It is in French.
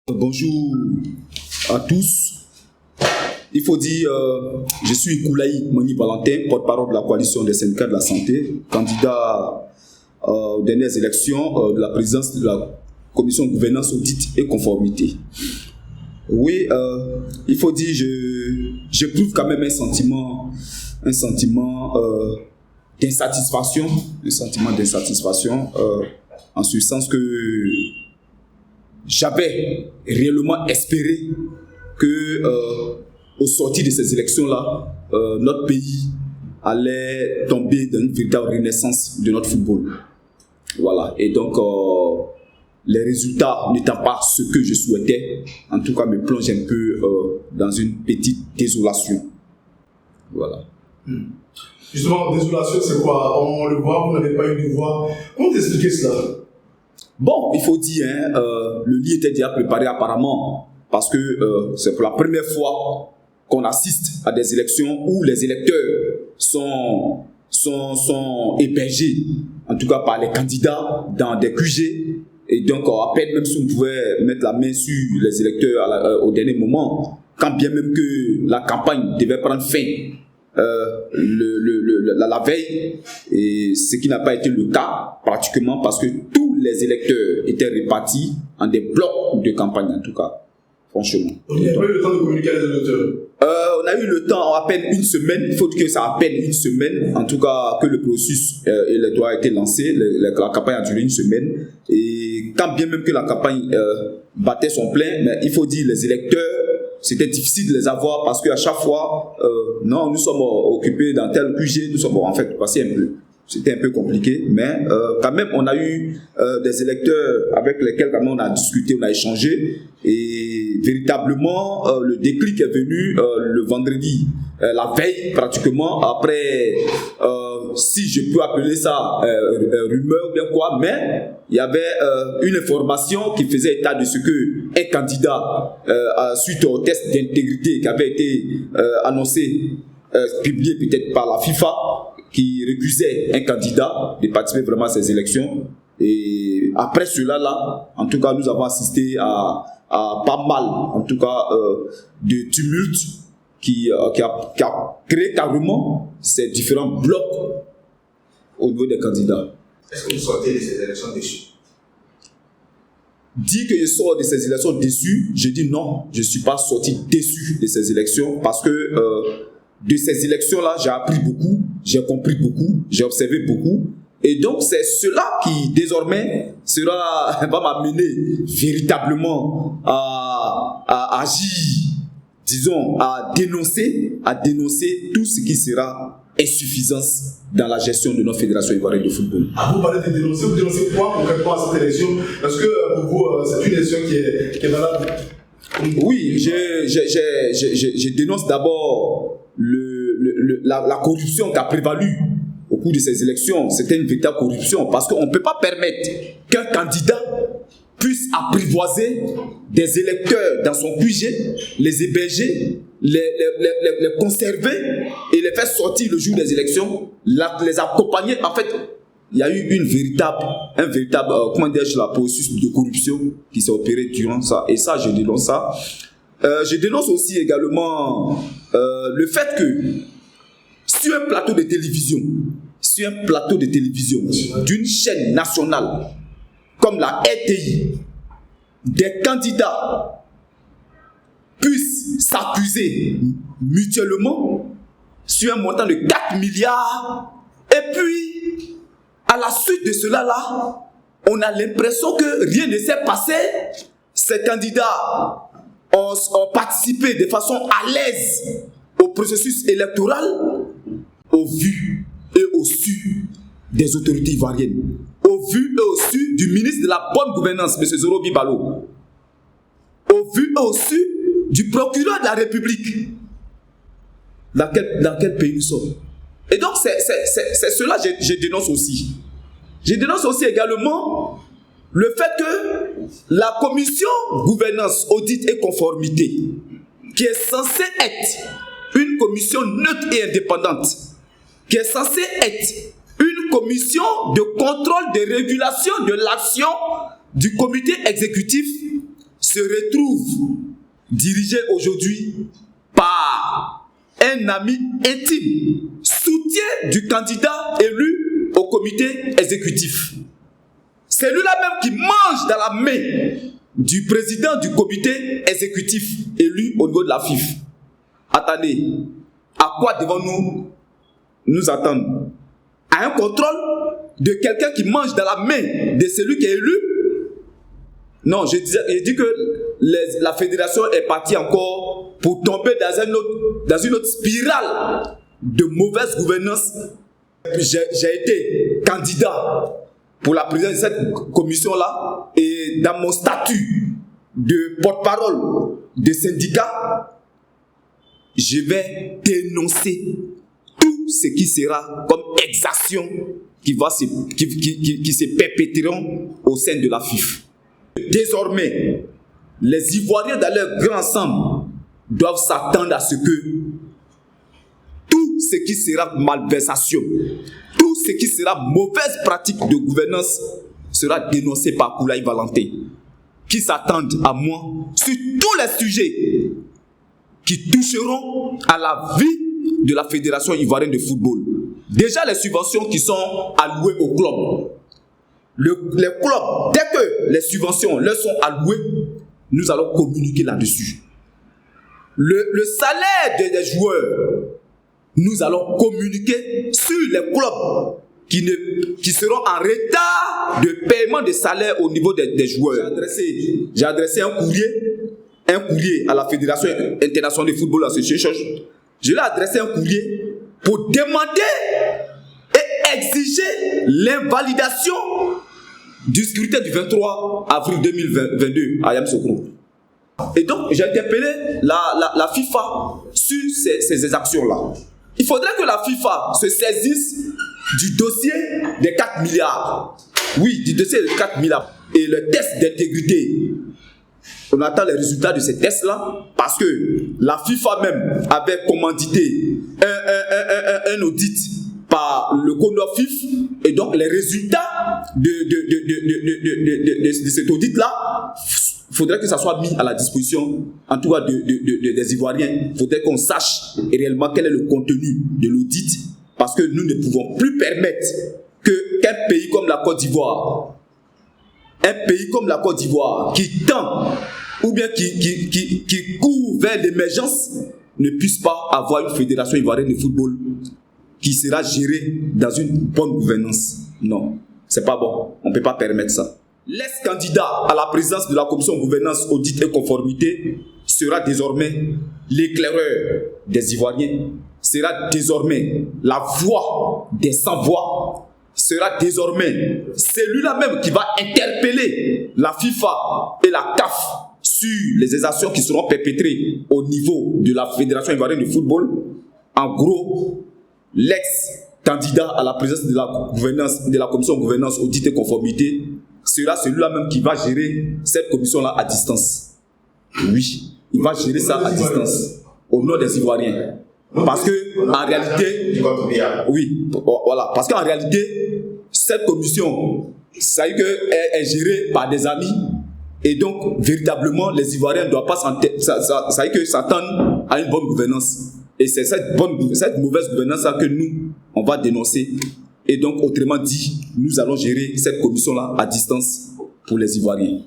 Bonjour à tous. Il faut dire, je suis Koulaï Moni Valentin, porte-parole de la coalition des syndicats de la santé, candidat aux dernières élections de la présidence de la commission de gouvernance, audit et conformité. Oui, il faut dire, j'éprouve quand même un sentiment d'insatisfaction, en ce sens que j'avais réellement espéré que au sortir de ces élections-là, notre pays allait tomber dans une véritable renaissance de notre football. Voilà. Et donc, les résultats n'étant pas ce que je souhaitais, en tout cas, me plonge un peu dans une petite désolation. Voilà. Justement, désolation, c'est quoi? On le voit, vous n'avez pas eu de voix. Comment t'expliquer cela? Bon, il faut dire, le lit était déjà préparé apparemment, parce que c'est pour la première fois qu'on assiste à des élections où les électeurs sont hébergés, en tout cas par les candidats, dans des QG. Et donc, à peine même si on pouvait mettre la main sur les électeurs au dernier moment, quand bien même que la campagne devait prendre fin la veille, et ce qui n'a pas été le cas pratiquement parce que tous les électeurs étaient répartis en des blocs de campagne, en tout cas, franchement. Donc, il n'y a pas eu le temps de communiquer avec les électeurs? On a eu le temps à peine une semaine, il faut que ça à peine une semaine, en tout cas que le processus électoral a été lancé, la campagne a duré une semaine, et quand bien même que la campagne battait son plein, mais il faut dire les électeurs, c'était difficile de les avoir parce qu'à chaque fois, non, nous sommes occupés dans tel QG, nous sommes en fait passé un peu. C'était un peu compliqué, mais quand même, on a eu des électeurs avec lesquels quand même on a discuté, on a échangé, et véritablement, le déclic est venu le vendredi, la veille pratiquement, après, si je peux appeler ça rumeur ou bien quoi, mais il y avait une information qui faisait état de ce que un candidat, suite au test d'intégrité qui avait été annoncé, publié peut-être par la FIFA, qui récusait un candidat de participer vraiment à ces élections. Et après cela, en tout cas, nous avons assisté à pas mal, en tout cas, de tumultes qui a créé carrément ces différents blocs au niveau des candidats. Est-ce que vous sortez de ces élections déçues? Dire que je sors de ces élections déçu, je dis non, je ne suis pas sorti déçu de ces élections parce que de ces élections-là, j'ai appris beaucoup, j'ai compris beaucoup, j'ai observé beaucoup. Et donc, c'est cela qui, désormais, va m'amener véritablement à agir, disons, à dénoncer tout ce qui sera insuffisance dans la gestion de notre fédération ivoirienne de football. Vous parlez de dénoncer, vous dénoncez quoi concrètement à cette élection? Parce que pour vous, c'est une élection qui est valable. Oui, je dénonce d'abord la corruption qui a prévalu au cours de ces élections. C'était une véritable corruption parce qu'on ne peut pas permettre qu'un candidat puisse apprivoiser des électeurs dans son QG, les héberger, les conserver et les faire sortir le jour des élections, les accompagner. En fait, il y a eu un véritable processus de corruption qui s'est opéré durant ça. Et ça, je dénonce ça. Je dénonce aussi également le fait que sur un plateau de télévision d'une chaîne nationale comme la RTI, des candidats puissent s'accuser mutuellement sur un montant de 4 milliards et puis à la suite de cela là, on a l'impression que rien ne s'est passé. Ces candidats ont participé de façon à l'aise au processus électoral au vu et au su des autorités ivoiriennes, au vu et au su du ministre de la bonne gouvernance, M. Zoro Bibalo, au vu et au su du procureur de la République. Dans quel pays nous sommes? Et donc c'est cela que je dénonce aussi. Je dénonce aussi également le fait que la commission gouvernance, audit et conformité, qui est censée être une commission neutre et indépendante, qui est censée être une commission de contrôle de régulation de l'action du comité exécutif, se se retrouve dirigé aujourd'hui par un ami intime, soutien du candidat élu au comité exécutif. C'est lui-là même qui mange dans la main du président du comité exécutif élu au niveau de la FIF. Attendez, à quoi devons-nous nous attendre? À un contrôle de quelqu'un qui mange dans la main de celui qui est élu? Non, je dis que la fédération est partie encore pour tomber dans une autre spirale de mauvaise gouvernance. J'ai été candidat pour la présidence de cette commission-là, et dans mon statut de porte-parole de syndicat, je vais dénoncer tout ce qui sera comme exaction qui se perpétreront au sein de la FIF. Désormais, les Ivoiriens dans leur grand ensemble doivent s'attendre à ce que tout ce qui sera malversation, tout ce qui sera mauvaise pratique de gouvernance sera dénoncé par Koulaï Valentin, qui s'attendent à moi sur tous les sujets qui toucheront à la vie de la Fédération ivoirienne de football. Déjà les subventions qui sont allouées aux clubs. Les clubs, dès que les subventions leur sont allouées, nous allons communiquer là-dessus. Le salaire des joueurs, nous allons communiquer sur les clubs qui seront en retard de paiement de salaire au niveau des joueurs. J'ai adressé un courrier à la Fédération internationale de football association. Je lui ai adressé un courrier pour demander et exiger l'invalidation du scrutin du 23 avril 2022 à Yamoussoukro. Et donc, j'ai interpellé la FIFA sur ces exactions-là. Il faudrait que la FIFA se saisisse du dossier des 4 milliards. Oui, du dossier des 4 milliards. Et le test d'intégrité, on attend les résultats de ces tests-là, parce que la FIFA même avait commandité un audit par le Condor FIF, et donc les résultats de cet audit-là, il faudrait que ça soit mis à la disposition, en tout cas des Ivoiriens. Il faudrait qu'on sache réellement quel est le contenu de l'audit, parce que nous ne pouvons plus permettre qu'un pays comme la Côte d'Ivoire, qui tend ou bien qui court vers l'émergence, ne puisse pas avoir une fédération ivoirienne de football qui sera gérée dans une bonne gouvernance. Non, c'est pas bon. On ne peut pas permettre ça. L'ex-candidat à la présidence de la commission gouvernance, audit et conformité sera désormais l'éclaireur des Ivoiriens, sera désormais la voix des sans-voix, sera désormais celui-là même qui va interpeller la FIFA et la CAF sur les exactions qui seront perpétrées au niveau de la Fédération ivoirienne de football. En gros, l'ex-candidat à la présidence de la commission gouvernance, audit et conformité sera celui-là même qui va gérer cette commission-là à distance. Oui, il va gérer ça à distance, au nom des Ivoiriens. Parce que, en réalité, oui, voilà, parce qu'en réalité, cette commission, ça veut dire qu'elle est gérée par des amis, et donc, véritablement, les Ivoiriens ne doivent pas s'attendre à une bonne gouvernance. Et c'est cette mauvaise gouvernance-là que nous, on va dénoncer. Et donc, autrement dit, nous allons gérer cette commission-là à distance pour les Ivoiriens.